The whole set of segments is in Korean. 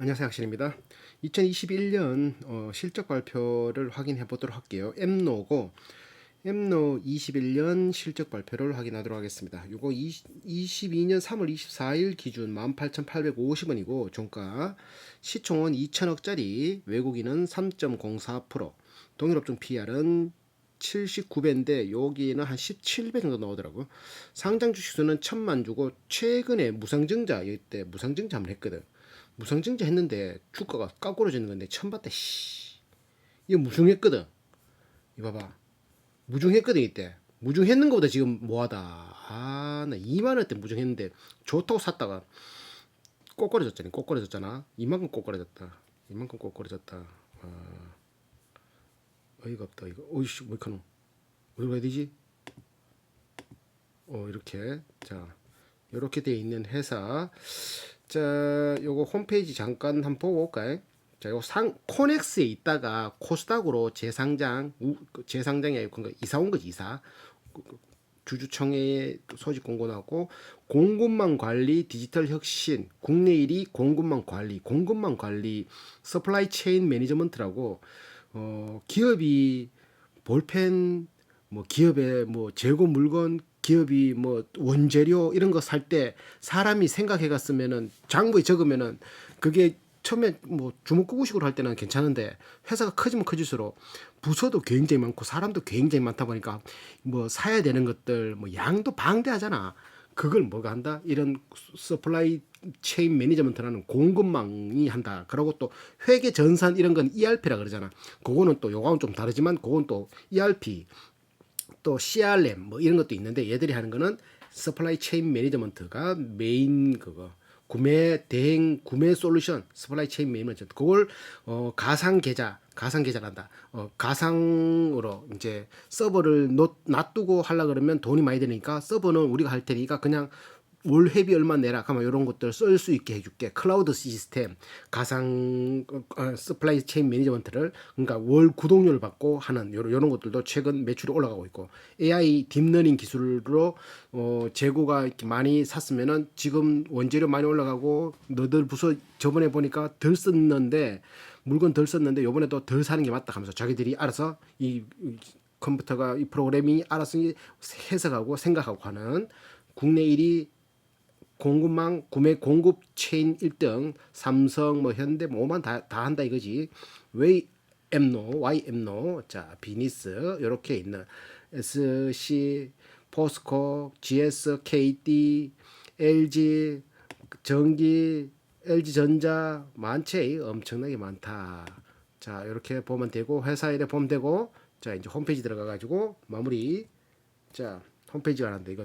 안녕하세요. 학신입니다. 2021년 실적 발표를 확인해 보도록 할게요. 엠노 21년 실적 발표를 확인하도록 하겠습니다. 요거 22년 3월 24일 기준 18,850원이고 종가 시총은 2천억짜리, 외국인은 3.04%, 동일업종 PR은 79배인데 여기는 한 17배 정도 나오더라고요. 상장 주식수는 1,000만 주고 최근에 무상증자 이때 무상증자 한번 했거든. 무상증자 했는데 주가가 깎고러지는 건데 처음 봤다. 씨. 이거 무중했거든. 이거 봐봐. 무중했거든 이때. 무중했는 것보다 지금 뭐하다. 나 2만 원대 무중했는데 좋다고 샀다가 꼬꾸라졌잖아. 꼬꾸라졌잖아. 이만큼 꼬꾸라졌다. 이만큼 꼬꾸라졌다. 어이가 없다 이거. 어이씨 뭐 이카노. 어디로 가야 되지? 이렇게 자 이렇게 돼 있는 회사. 자 요거 홈페이지 잠깐 한번 보고 올까요? 자, 요 코넥스에 있다가 코스닥으로 재상장이 아니고 그러니까 이사 온 거지, 이사. 주주총회에 소집 공고 나왔고, 공급망 관리, 디지털 혁신, 국내 1위 공급망 관리, 서플라이 체인 매니지먼트라고, 기업이 볼펜, 뭐 기업의 뭐 재고 물건, 기업이 뭐 원재료 이런 거 살 때 사람이 생각해 갔으면은 장부에 적으면은 그게 처음에 뭐 주먹구구식으로 할 때는 괜찮은데 회사가 커지면 커질수록 부서도 굉장히 많고 사람도 굉장히 많다 보니까 뭐 사야 되는 것들 뭐 양도 방대하잖아. 그걸 뭐가 한다? 이런 서플라이 체인 매니저먼트라는 공급망이 한다. 그리고 또 회계 전산 이런 건 ERP라 그러잖아. 그거는 또 요거는 좀 다르지만 그건 또 ERP 또 CRM 뭐 이런 것도 있는데 얘들이 하는 거는 서플라이 체인 매니저먼트가 메인 그거 구매 솔루션 서플라이 체인 매니저먼트 그걸 가상계좌란다. 가상으로 이제 서버를 놔두고 하려 그러면 돈이 많이 드니까 서버는 우리가 할 테니까 그냥 월 회비 얼마 내라. 그러면 이런 것들 쓸 수 있게 해줄게. 클라우드 시스템, 가상 서플라이 체인 매니저먼트를 그러니까 월 구독료를 받고 하는 이런 것들도 최근 매출이 올라가고 있고 AI 딥러닝 기술로 재고가 이렇게 많이 샀으면은 지금 원재료 많이 올라가고 너들 부서 저번에 보니까 덜 썼는데 물건 덜 썼는데 요번에 또 덜 사는 게 맞다 하면서 자기들이 알아서 이 컴퓨터가 이 프로그래밍이 알아서 해석하고 생각하고 하는 국내 1위 공급망 구매 공급 체인 1등 삼성 뭐 현대 뭐만 다 한다 이거지. 웨이 엠노 Y 엠노 자 비니스 이렇게 있는 SC 포스코 GS KT LG 전기 LG전자 많지 엄청나게 많다. 자 이렇게 보면 되고 회사 일에 보면 되고 자 이제 홈페이지 들어가 가지고 마무리 자 홈페이지가 하는데 이거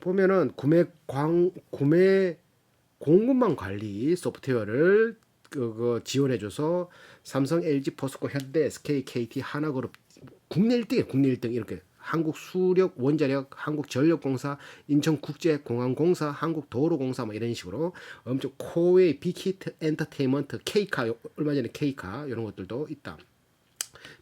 보면은 구매 공급망 관리 소프트웨어를 지원해줘서 삼성, LG, 포스코, 현대, SK, KT, 하나그룹 국내 1등이에요. 국내 1등 이렇게 한국수력, 원자력, 한국전력공사, 인천국제공항공사, 한국도로공사 뭐 이런 식으로 엄청 코웨이, 빅히트 엔터테인먼트, K카 얼마 전에 K카 이런 것들도 있다.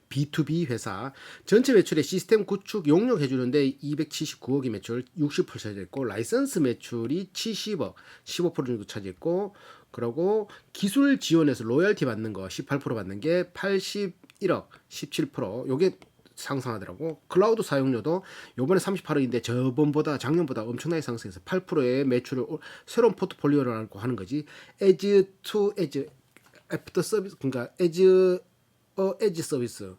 B2B 회사 전체 매출의 시스템 구축 용역 해주는데 279억이 매출 60% 차지했고 라이선스 매출이 70억 15% 정도 차지했고 그리고 기술 지원에서 로열티 받는 거 18% 받는 게 81억 17% 요게 상승하더라고. 클라우드 사용료도 요번에 38억인데 저번보다 작년보다 엄청나게 상승해서 8%의 매출을 새로운 포트폴리오를 알고 하는 거지. 에즈 투 에즈 애프터 서비스 그러니까 에즈 서비스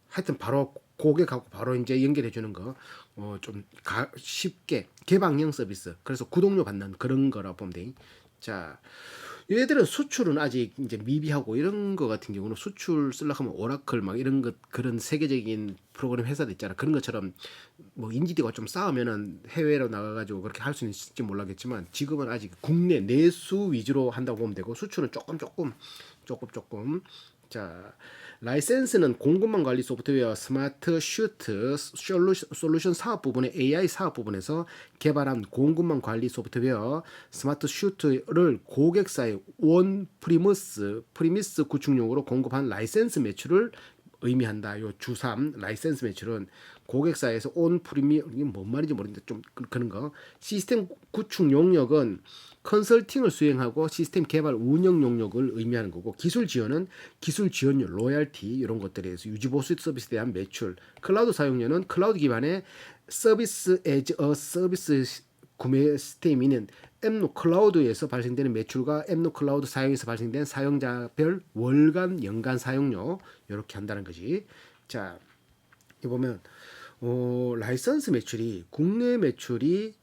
하여튼 바로 고객하고 바로 이제 연결해 주는 거 좀 쉽게 개방형 서비스 그래서 구독료 받는 그런 거라 보면 돼. 자 얘들은 수출은 아직 이제 미비하고 이런 거 같은 경우는 수출 쓰려고 하면 오라클 막 이런 것 그런 세계적인 프로그램 회사들 있잖아. 그런 것처럼 뭐 인지도가 좀 쌓으면은 해외로 나가가지고 그렇게 할 수는 있을지 몰라겠지만 지금은 아직 국내 내수 위주로 한다고 보면 되고 수출은 조금 자 라이센스는 공급망 관리 소프트웨어 스마트 슈트 솔루션 사업 부분의 AI 사업 부분에서 개발한 공급망 관리 소프트웨어 스마트 슈트를 고객사의 원 프리미스 구축용으로 공급한 라이센스 매출을 의미한다. 요 주3 라이센스 매출은 고객사에서 온 프리미 이게 뭔 말인지 모르겠는데 좀 그런 거 시스템 구축 용역은 컨설팅을 수행하고 시스템 개발 운영 용역을 의미하는 거고, 기술 지원은 기술 지원료, 로열티 이런 것들에 대해서 유지 보수 서비스에 대한 매출, 클라우드 사용료는 클라우드 기반의 서비스 에즈 어 서비스 구매 시스템이는 앱노 클라우드에서 발생되는 매출과 앱노 클라우드 사용에서 발생된 사용자별 월간 연간 사용료 이렇게 한다는 거지. 자, 이 보면 라이선스 매출이 국내 매출이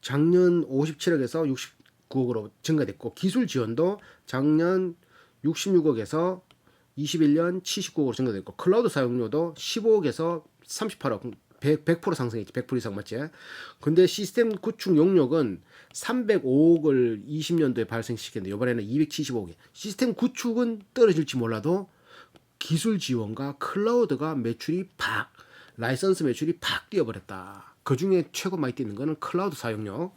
작년 57억에서 69억으로 증가됐고, 기술 지원도 작년 66억에서 21년 79억으로 증가됐고, 클라우드 사용료도 15억에서 38억, 100% 상승했지. 100% 이상 맞지? 근데 시스템 구축 용역은 305억을 20년도에 발생시켰는데 이번에는 275억이. 시스템 구축은 떨어질지 몰라도 기술 지원과 클라우드가 매출이 라이선스 매출이 팍 뛰어버렸다. 그 중에 최고 많이 뛰는 거는 클라우드 사용료,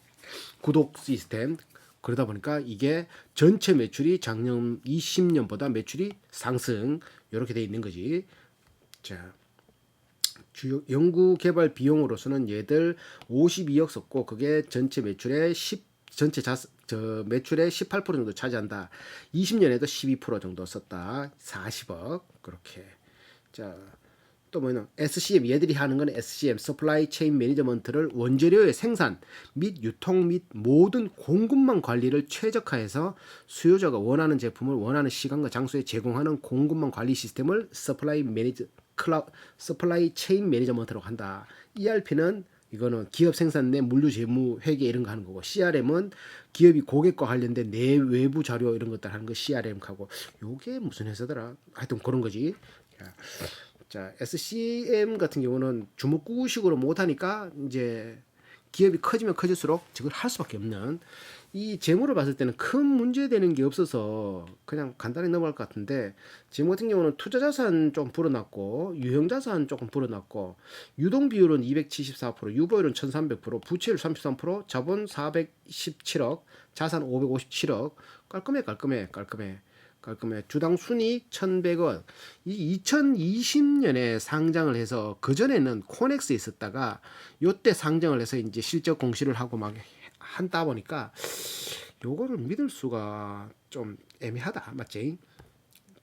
구독 시스템. 그러다 보니까 이게 전체 매출이 작년 20년보다 매출이 상승 이렇게 돼 있는 거지. 자, 주요 연구 개발 비용으로서는 얘들 52억 썼고, 그게 전체 매출의 매출의 18% 정도 차지한다. 20년에도 12% 정도 썼다. 40억 그렇게. 자, 또 뭐냐, SCM, 얘들이 하는 건 SCM, 서플라이 체인 매니저먼트를 원재료의 생산 및 유통 및 모든 공급망 관리를 최적화해서 수요자가 원하는 제품을 원하는 시간과 장소에 제공하는 공급망 관리 시스템을 서플라이 체인 매니저먼트라고 한다. ERP는 이거는 기업 생산 내 물류 재무 회계 이런 거 하는 거고, CRM은 기업이 고객과 관련된 내 외부 자료 이런 것들 하는 거 CRM하고, 요게 무슨 회사더라? 하여튼 그런 거지. 자, SCM 같은 경우는 주먹구구식으로 못하니까 이제 기업이 커지면 커질수록 저걸 할 수밖에 없는, 이 재무를 봤을 때는 큰 문제되는 게 없어서 그냥 간단히 넘어갈 것 같은데, 재무 같은 경우는 투자자산 좀 불어났고 유형자산 조금 불어났고, 유동비율은 274%, 유보율은 1300%, 부채율 33%, 자본 417억, 자산 557억. 깔끔해. 주당 순이익 1,100원. 이 2020년에 상장을 해서, 그전에는 코넥스에 있었다가 요때 상장을 해서 이제 실적 공시를 하고 막 한다 보니까 요거를 믿을 수가 좀 애매하다. 맞지?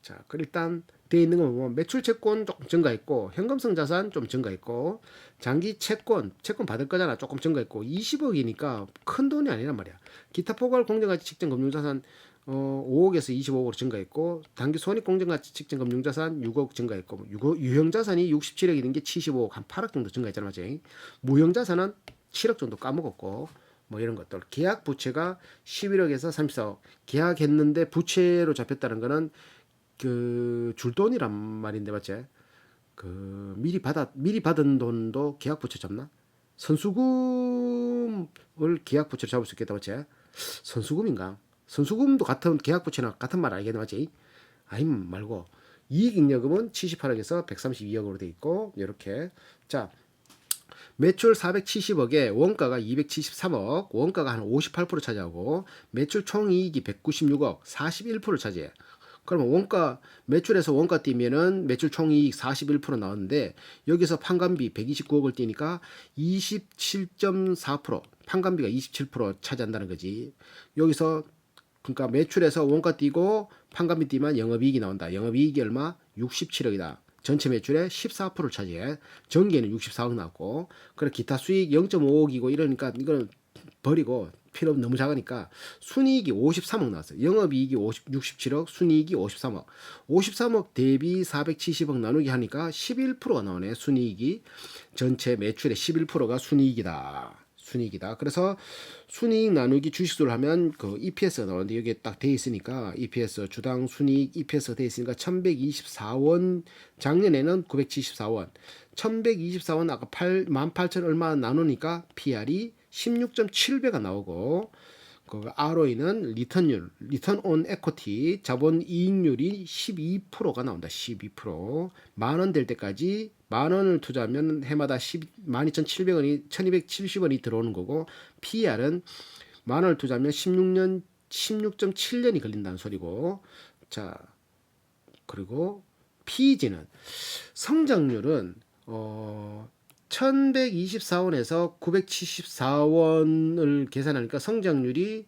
자, 그 일단 돼 있는 거 보면 매출 채권 조금 증가했고, 현금성 자산 좀 증가했고, 장기 채권 받을 거잖아. 조금 증가했고, 20억이니까 큰 돈이 아니란 말이야. 기타 포괄 공정가치 측정 금융자산 5억에서 25억으로 증가했고, 단기 손익공정가치 측정 금융자산 6억 증가했고, 유형자산이 67억이 된 게 75억, 한 8억 정도 증가했잖아. 맞지? 무형자산은 7억 정도 까먹었고, 뭐 이런 것들. 계약 부채가 11억에서 34억. 계약했는데 부채로 잡혔다는 거는 그 줄돈이란 말인데, 맞지? 그 미리 받은 돈도 계약 부채 잡나? 선수금을 계약 부채로 잡을 수 있겠다. 맞지? 선수금인가? 선수금도 같은 계약 부채나 같은 말 알겠네. 맞지? 아니 말고, 이익잉여금은 78억에서 132억으로 돼 있고, 이렇게. 자, 매출 470억에 원가가 273억, 원가가 한 58% 차지하고, 매출 총이익이 196억, 41% 차지해. 그러면 매출에서 원가 띄면은 매출 총이익 41% 나왔는데, 여기서 판관비 129억을 띄니까 27.4%, 판관비가 27% 차지한다는 거지. 여기서 그러니까 매출에서 원가 띄고 판관비 띄면 영업이익이 나온다. 영업이익이 얼마? 67억이다. 전체 매출의 14%를 차지해. 전기에는 64억 나왔고, 그래 기타 수익 0.5억이고 이러니까 이거는 버리고, 필요 너무 작으니까 순이익이 53억 나왔어요. 영업이익이 67억, 순이익이 53억. 53억 대비 470억 나누기 하니까 11%가 나오네. 순이익이 전체 매출의 11%가 순이익이다. 그래서 순이익 나누기 주식수를 하면 그 EPS가 나오는데, 여기에 딱 돼 있으니까 EPS, 주당 순이익 EPS가 돼 있으니까 1124원, 작년에는 974원, 1124원 아까 18,000 얼마 나누니까 PR이 16.7배가 나오고, 그 ROE는 리턴 온 에코티, 자본 이익률이 12%가 나온다. 12%. 만원 될 때까지 만원을 투자하면 해마다 12,700원이 1270원이 들어오는 거고, PR은 만원을 투자하면 16.7년이 걸린다는 소리고. 자, 그리고 PEG는 성장률은 1124원에서 974원을 계산하니까 성장률이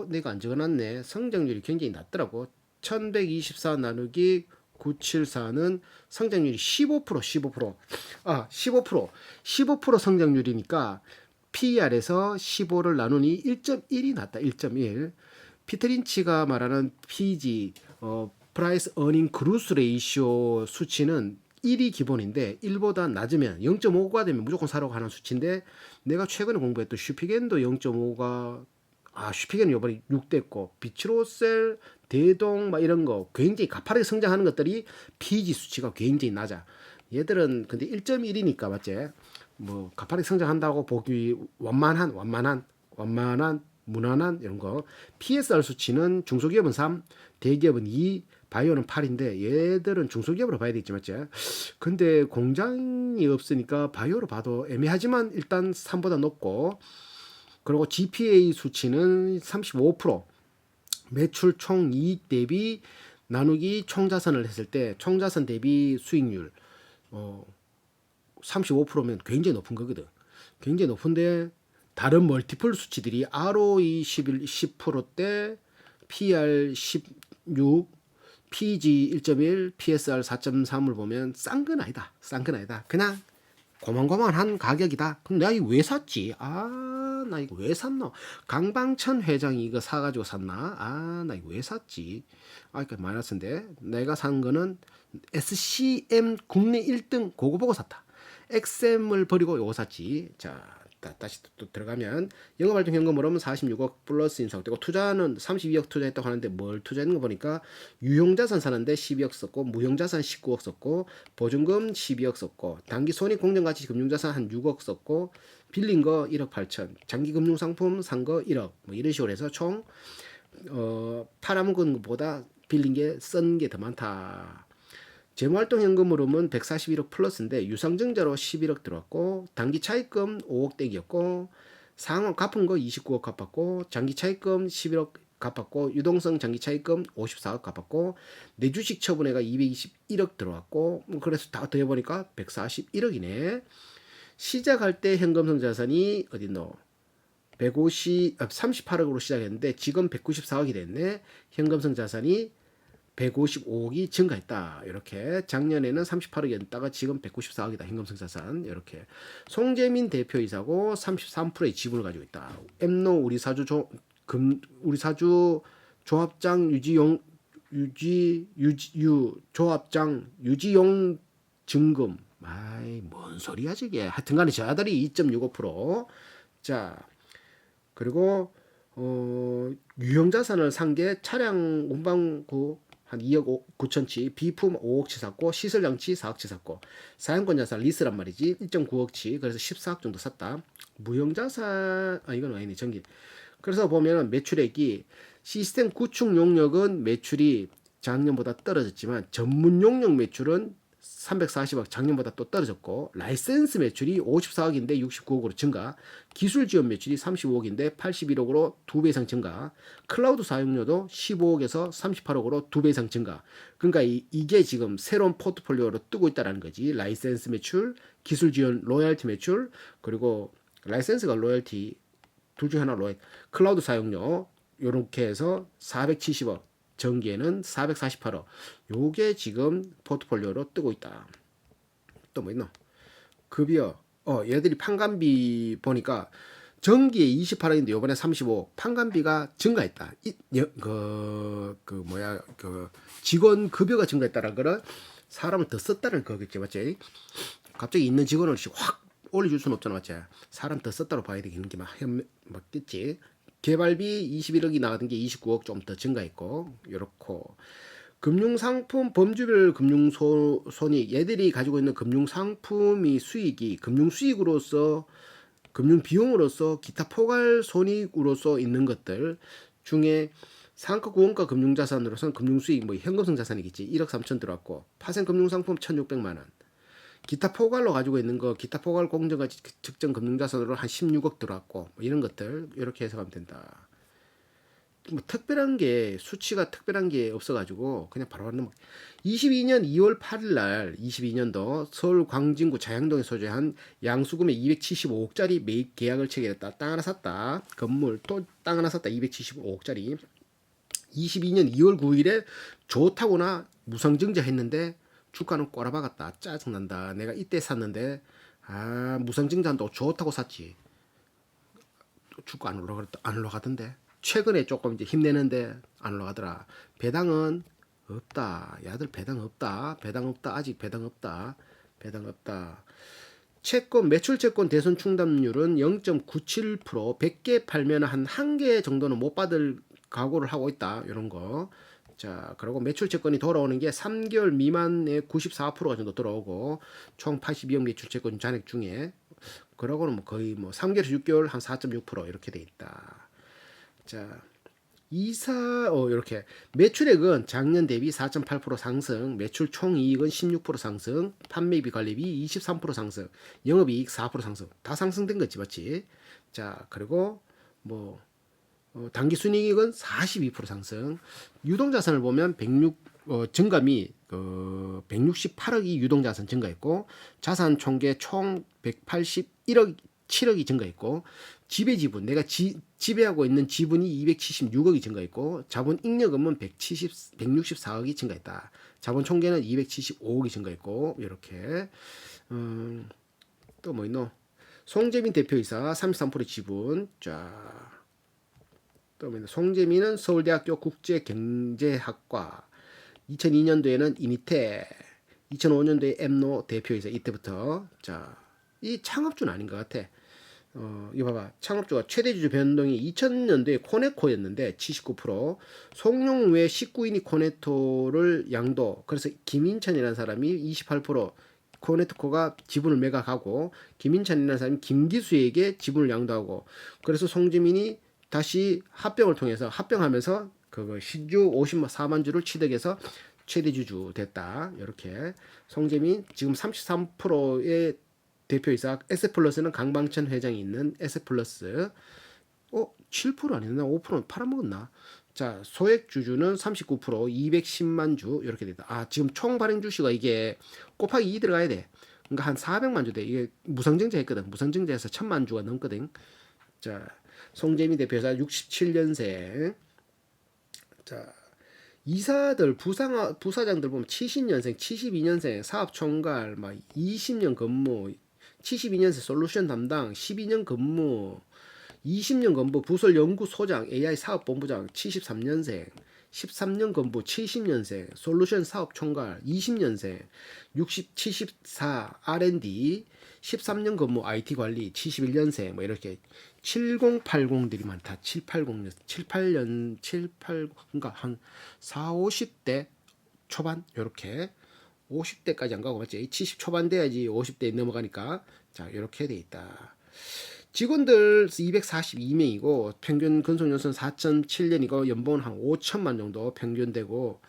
내가 안 적어놨네. 성장률이 굉장히 낮더라고. 1124 나누기 974는 성장률이 15%. 15% 성장률이니까 PER에서 15를 나누니 1.1이 낮다. 1.1. 피터 린치가 말하는 PEG, 프라이스 어닝 그루스 레이시오 수치는 1이 기본인데 1보다 낮으면 0.5가 되면 무조건 사라고 하는 수치인데, 내가 최근에 공부했던 슈피겐도 0.5가 슈피겐은 이번에 6 됐고, 비치로셀, 대동 막 이런 거 굉장히 가파르게 성장하는 것들이 PEG 수치가 굉장히 낮아. 얘들은 근데 1.1이니까 맞지? 뭐 가파르게 성장한다고 보기 완만한 무난한 이런 거. PSR 수치는 중소기업은 3, 대기업은 2, 바이오는 8인데 얘들은 중소기업으로 봐야 되겠지 맞지? 근데 공장이 없으니까 바이오로 봐도 애매하지만 일단 3보다 높고, 그리고 GPA 수치는 35%, 매출 총 이익 대비 나누기 총자산을 했을 때 총자산 대비 수익률 35%면 굉장히 높은 거거든. 굉장히 높은데 다른 멀티플 수치들이 ROE 11, 10%대, PR 16, PEG 1.1, PSR 4.3을 보면 싼 건 아니다. 그냥 고만고만한 가격이다. 그럼 내가 이거 왜 샀지? 나 이거 왜 샀노? 강방천 회장이 이거 사가지고 샀나? 나 이거 왜 샀지? 그러니까 마이너스인데 내가 산 거는 SCM 국내 1등 그거 보고 샀다. XM을 버리고 요거 샀지. 자, 다시 또 들어가면 영업활동 현금으로는 46억 플러스 인상되고, 투자는 32억 투자했다고 하는데 뭘 투자했는 거 보니까 유형자산 사는데 12억 썼고, 무형자산 19억 썼고, 보증금 12억 썼고, 단기 손익공정가치 금융자산 한 6억 썼고, 빌린 거 1억 8천, 장기 금융상품 산 거 1억, 뭐 이런 식으로 해서 총 팔아먹은 것보다 빌린 게 쓴 게 더 많다. 재무활동 현금으로는 141억 플러스인데 유상증자로 11억 들어왔고, 단기 차입금 5억 떼기였고, 상환 갚은 거 29억 갚았고, 장기 차입금 11억 갚았고, 유동성 장기 차입금 54억 갚았고, 내 주식 처분해가 221억 들어왔고, 그래서 다 더해보니까 141억이네. 시작할 때 현금성 자산이 어딨노? 38억으로 시작했는데 지금 194억이 됐네. 현금성 자산이 155억이 증가했다. 이렇게 작년에는 38억이었다가 지금 194억이다. 현금성 자산. 이렇게 송재민 대표이사고 33%의 지분을 가지고 있다. 엠노 우리 사주 조합장 조합장 유지용 증금. 뭔 소리야 저게. 하여튼간에 저 아들이 2.65%. 자, 그리고 유형자산을 산 게 차량 운반구 한 2억 9천치, 비품 5억치 샀고, 시설장치 4억치 샀고, 사용권자산 리스란 말이지 1.9억치, 그래서 14억 정도 샀다. 무형자산 이건 아니네, 전기. 그래서 보면 매출액이 시스템 구축 용역은 매출이 작년보다 떨어졌지만 전문 용역 매출은 340억 작년보다 또 떨어졌고, 라이센스 매출이 54억인데 69억으로 증가, 기술 지원 매출이 35억인데 81억으로 2배 이상 증가, 클라우드 사용료도 15억에서 38억으로 2배 이상 증가. 그러니까 이게 지금 새로운 포트폴리오로 뜨고 있다는 거지. 라이센스 매출, 기술 지원 로열티 매출, 그리고 라이센스가 로열티 둘 중에 하나 로열티, 클라우드 사용료 요렇게 해서 470억, 전기에는 448억. 요게 지금 포트폴리오로 뜨고 있다. 또 뭐 있노? 급여. 얘들이 판관비 보니까 전기에 28억인데 요번에 35억. 판관비가 증가했다. 직원 급여가 증가했다는 거는 사람을 더 썼다는 거겠지, 맞지? 갑자기 있는 직원을 확 올려줄 수는 없잖아, 맞지? 사람 더 썼다고 봐야 되는 게 맞겠지. 개발비 21억이 나가던 게 29억 좀 더 증가했고, 요렇고. 금융상품 범주별 금융손익, 얘들이 가지고 있는 금융상품이 수익이 금융수익으로서, 금융비용으로서, 기타 포괄 손익으로서 있는 것들 중에 상가 구원가 금융자산으로서는 금융수익, 뭐 현금성 자산이겠지. 1억 3천 들어왔고, 파생금융상품 1,600만원. 기타 포괄로 가지고 있는 거, 기타 포괄 공정가치 측정 금융자산으로 한 16억 들어왔고, 뭐 이런 것들 이렇게 해석하면 된다. 뭐 특별한 게 수치가 특별한 게 없어가지고 그냥 바로 넘어. 22년 2월 8일 날 22년도 서울 광진구 자양동에 소재한 양수금의 275억짜리 매입 계약을 체결했다. 땅 하나 샀다. 건물 또 땅 하나 샀다. 275억짜리. 22년 2월 9일에 좋다고나 무상증자 했는데 주가는 꼬라박았다. 짜증난다. 내가 이때 샀는데 무상증자한다고 좋다고 샀지. 주가 안 올라가던데. 최근에 조금 이제 힘내는데 안 올라가더라. 배당은 없다. 야들 배당 없다. 배당 없다. 아직 배당 없다. 배당 없다. 채권 매출 채권 대손 충당률은 0.97%. 100개 팔면 한 1개 정도는 못 받을 각오를 하고 있다. 이런 거. 자, 그리고 매출 채권이 돌아오는 게 3개월 미만의 94%가 정도 돌아오고 총 82억 매출 채권 잔액 중에 그러고는 뭐 거의 뭐 3개월에서 6개월 한 4.6% 이렇게 돼 있다. 자, 이렇게 매출액은 작년 대비 4.8% 상승, 매출 총이익은 16% 상승, 판매비 관리비 23% 상승, 영업이익 4% 상승. 다 상승된 거지, 맞지? 자, 그리고 뭐 당기순이익은 42% 상승. 유동자산을 보면 증감이 168억이 유동자산 증가했고 자산 총계 총 181억 7억이 증가했고 지배 지분 내가 지배하고 있는 지분이 276억이 증가했고 자본 잉여금은 164억이 증가했다. 자본 총계는 275억이 증가했고 이렇게 또 뭐 있노? 송재민 대표이사 33% 지분. 자, 또 뭐 있노? 송재민은 서울대학교 국제경제학과 2002년도에는 이니테 2005년도에 엠노 대표이사 이때부터. 자, 이 창업주는 아닌 것 같아. 이거 봐봐. 창업주가 최대주주 변동이 2000년도에 코네코였는데 79%, 송룡 외 19인이 코네토를 양도. 그래서 김인찬이라는 사람이 28%, 코네토코가 지분을 매각하고 김인찬이라는 사람이 김기수에게 지분을 양도하고. 그래서 송지민이 다시 합병하면서 그거 신주 54만 주를 취득해서 최대주주 됐다. 이렇게 송재민 지금 33%의 대표이사. S플러스는 강방천 회장이 있는 S플러스. 7% 아니었나? 5%는 팔아먹었나? 자, 소액 주주는 39%, 210만 주 이렇게 됐다. 지금 총 발행 주식가 이게 곱하기 2 들어가야 돼. 그러니까 한 400만 주 돼. 이게 무상증자 했거든. 무상증자해서 1000만 주가 넘거든. 자, 송재민 대표이사 67년생. 자, 이사들 부사장들 보면 70년생, 72년생 사업총괄, 막 20년 근무, 72년생 솔루션 담당, 12년 근무, 20년 근무 부설 연구소장, AI 사업본부장, 73년생, 13년 근무, 70년생 솔루션 사업총괄, 20년생, 74 R&D, 13년 근무 IT 관리, 71년생 뭐 이렇게 7080들이 많다. 78년 780 그러니까 한 4, 50대 초반 요렇게 50대까지 안 가고 맞지? 70 초반 돼야지 50대 넘어가니까. 자, 이렇게 돼 있다. 직원들 242명이고 평균 근속연수는 4.7년이고 연봉은 한 5천만 정도 평균 되고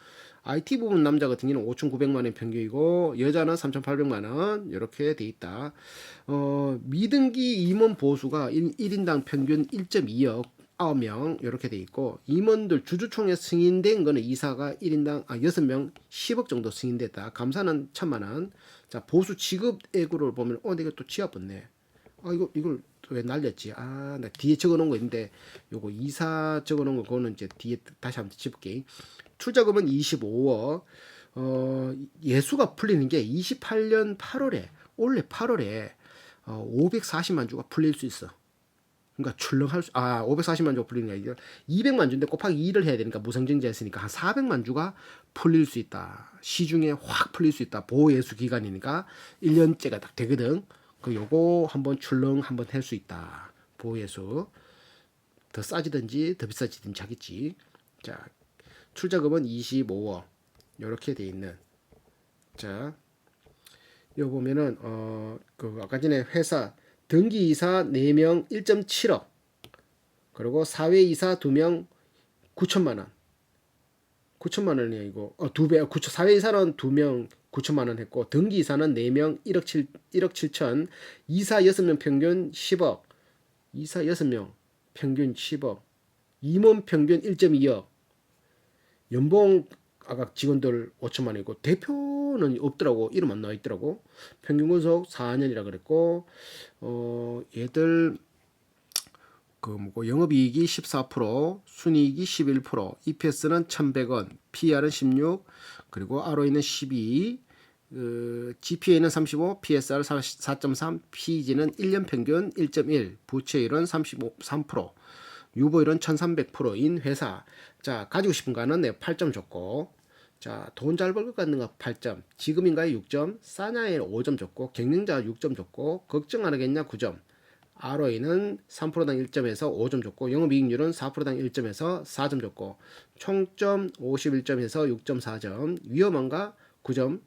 IT 부분 남자 같은 경우는 5,900만 원 평균이고 여자는 3,800만 원 이렇게 돼 있다. 미등기 임원 보수가 1인당 평균 1.2억 9명 이렇게 돼 있고 임원들 주주총회 승인된 거는 이사가 1인당 6명 10억 정도 승인됐다. 감사는 1,000만 원. 자, 보수 지급액으로 보면 내가 또 지압했네. 이걸 왜 날렸지? 나 뒤에 적어놓은 거 있는데 요거 이사 적어놓은 거 그거는 이제 뒤에 다시 한번 짚을게. 투자금은 25억. 예수가 풀리는 게 28년 8월에 올해 8월에 540만 주가 풀릴 수 있어. 그러니까 출렁할 540만 주가 풀리는 게 아니라 200만 주인데 곱하기 2를 해야 되니까 무상증자 했으니까 한 400만 주가 풀릴 수 있다. 시중에 확 풀릴 수 있다. 보호예수 기간이니까 1년째가 딱 되거든. 요거 한번 출렁 한번 할 수 있다. 보호예수. 더 싸지든지 더 비싸지든지 하겠지. 자, 출자금은 25억. 요렇게 돼 있는. 자, 요 보면은 아까 전에 회사 등기이사 4명 1.7억. 그리고 사회이사 2명 9천만 원. 9천만 원이야 이거. 2배. 사회이사는 2명 9천만 원 했고 등기이사는 4명 1억 7천. 이사 6명 평균 10억. 이사 6명 평균 10억. 임원 평균 1.2억. 연봉 아까 직원들 5천만 원이고 대표는 없더라고. 이름 안 나와 있더라고. 평균 근속 4년이라 그랬고 얘들 그 뭐고 영업이익이 14%, 순이익이 11%, EPS는 1,100원, PR은 16, 그리고 ROE는 12, GPA는 35, PSR 4.3, PEG는 1년 평균 1.1, 부채율은 3%, 유보율은 1,300%인 회사. 자, 가지고 싶은 거는 내가 8점 줬고, 자, 돈 잘 벌 것 같는 거 8점, 지금인가에 6점, 싸냐에 5점 줬고, 경영자 6점 줬고, 걱정 안 하겠냐 9점, ROE는 3%당 1점에서 5점 줬고, 영업이익률은 4%당 1점에서 4점 줬고, 총점 51점에서 6.4점, 위험한가 9점,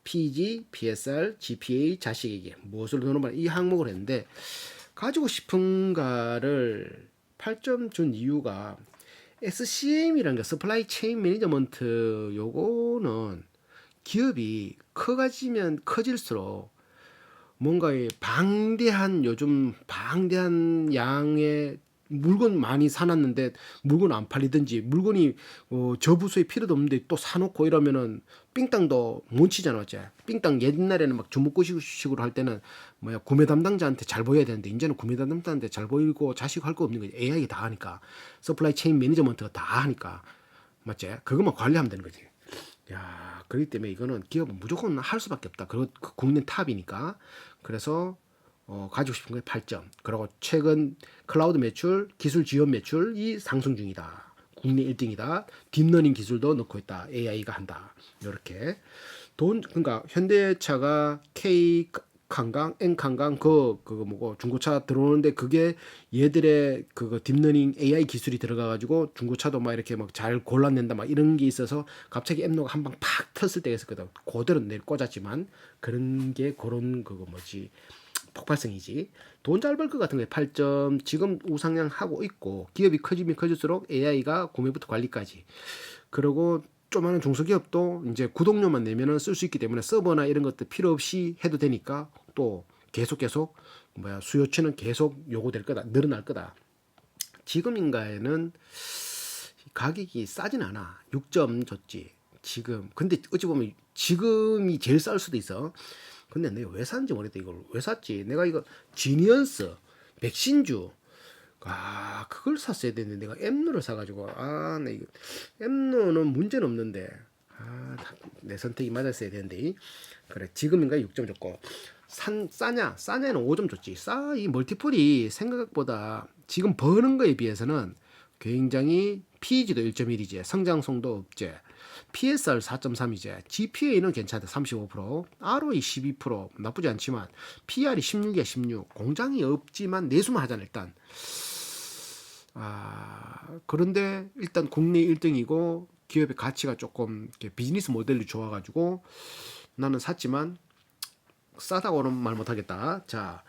PG, PSR, GPA, 자식에게 무엇을 넣는 이 항목을 했는데, 가지고 싶은가를 8점 준 이유가 SCM이라는 게 서플라이 체인 매니저먼트, 요거는 기업이 커가지면 커질수록 뭔가 방대한, 요즘 방대한 양의 물건 많이 사놨는데 물건 안 팔리든지, 물건이 저 부서에 필요도 없는데 또 사놓고 이러면은 삥땅도 못 치잖아. 어째 삥땅 옛날에는 막 주먹구식으로 할 때는 뭐야, 구매 담당자한테 잘 보여야 되는데 이제는 구매 담당자한테 잘 보이고 자식 할 거 없는 거지. AI가 다 하니까, 서플라이 체인 매니저먼트가 다 하니까, 맞지? 그것만 관리하면 되는 거지. 야, 그렇기 때문에 이거는 기업은 무조건 할 수밖에 없다. 그리고 국내 탑이니까. 그래서 가지고 싶은 게 8점. 그리고 최근 클라우드 매출, 기술 지원 매출이 상승 중이다. 국내 1등이다. 딥러닝 기술도 넣고 있다. AI가 한다. 이렇게 그러니까 현대차가 K 강강, N 강강 그거 뭐고 중고차 들어오는데, 그게 얘들의 그거 딥러닝 AI 기술이 들어가가지고 중고차도 막 이렇게 막 잘 골라낸다 막 이런 게 있어서 갑자기 앱노가 한 방 팍 텄을 때가 있었거든. 그대로 내일 꽂았지만 그런 게 그런 그거 뭐지, 폭발성이지. 돈 잘 벌 것 같은 게 8점, 지금 우상향 하고 있고, 기업이 커지면 커질수록 AI가 구매부터 관리까지. 그리고 조그마한 중소기업도 이제 구독료만 내면은 쓸 수 있기 때문에 서버나 이런 것들 필요 없이 해도 되니까, 또 계속 뭐야, 수요치는 계속 요구될 거다, 늘어날 거다. 지금인가에는 가격이 싸진 않아. 6점 줬지 지금. 근데 어찌 보면 지금이 제일 쌀 수도 있어. 근데 내가 왜 샀는지 모르겠다. 이걸 왜 샀지? 내가 이거 지니언스 백신주, 그걸 샀어야 되는데 내가 엠노를 사가지고, 나 이거 엠노는 문제는 없는데, 내 선택이 맞았어야 되는데. 그래, 지금인가 6점 줬고, 싸냐는 5점 줬지. 이 멀티플이 생각보다 지금 버는 거에 비해서는 굉장히, PEG도 1.1이지, 성장성도 없지, PSR 4.3이지, GPA는 괜찮다 35%, ROE 12%, 나쁘지 않지만 PR이 16이야 16. 공장이 없지만 내수만 하잖아 일단. 그런데 일단 국내 1등이고 기업의 가치가 조금 비즈니스 모델이 좋아가지고 나는 샀지만, 싸다고는 말 못하겠다. 자,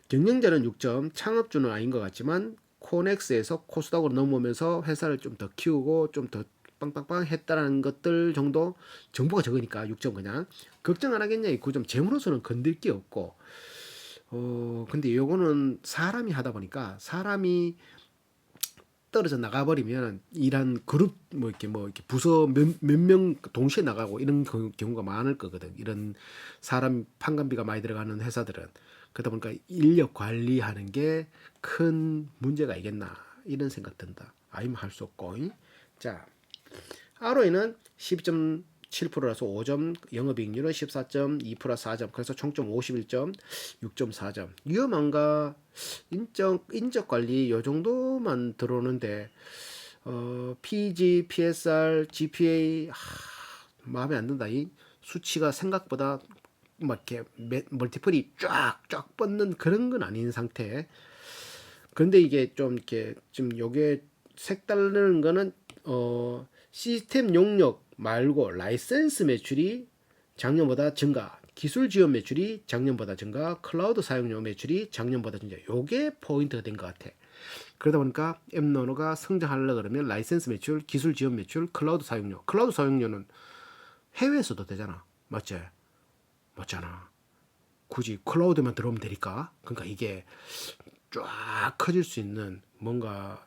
경영자는 6점, 창업주는 아닌 것 같지만 코넥스에서 코스닥으로 넘어오면서 회사를 좀 더 키우고 좀 더 빵빵빵 했다라는 것들 정도. 정보가 적으니까 6점. 그냥 걱정 안 하겠냐 이 9점. 재무로서는 건들 게 없고, 근데 요거는 사람이 하다 보니까, 사람이 떨어져 나가버리면 이란 그룹 뭐 이렇게 부서 몇 명 동시에 나가고 이런 경우가 많을 거거든. 이런 사람 판관비가 많이 들어가는 회사들은. 그러다 보니까 인력 관리하는 게 큰 문제가 있겠나 이런 생각 든다. 아니면 할 수 없고. 자, ROE는 12.7%라서 5점, 영업이익률은 14.2% 4점, 그래서 총점 51점, 6.4점. 위험한가? 인적 관리 요 정도만 들어오는데, PG, PSR, GPA 마음에 안 든다. 이 수치가 생각보다 막 이렇게 멀티플이 쫙쫙 뻗는 그런 건 아닌 상태. 그런데 이게 좀 이렇게 지금 요게 색다른 거는, 시스템 용역 말고 라이센스 매출이 작년보다 증가, 기술 지원 매출이 작년보다 증가, 클라우드 사용료 매출이 작년보다 증가. 요게 포인트가 된 것 같아. 그러다 보니까 앱너너가 성장하려고 그러면 라이센스 매출, 기술 지원 매출, 클라우드 사용료. 클라우드 사용료는 해외에서도 되잖아. 맞지? 맞잖아. 굳이 클라우드만 들어오면 되니까. 그러니까 이게 쫙 커질 수 있는 뭔가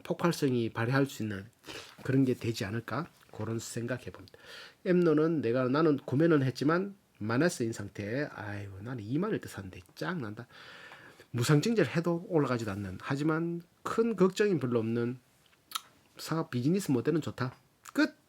폭발성이 발휘할 수 있는 그런 게 되지 않을까 그런 생각해 봅니다. 엠노는 나는 구매는 했지만 마이너스인 상태에 아이고 나는 2만 원대 샀는데 짱 난다. 무상증자를 해도 올라가지도 않는 하지만 큰 걱정이 별로 없는 사업 비즈니스 모델은 좋다. 끝.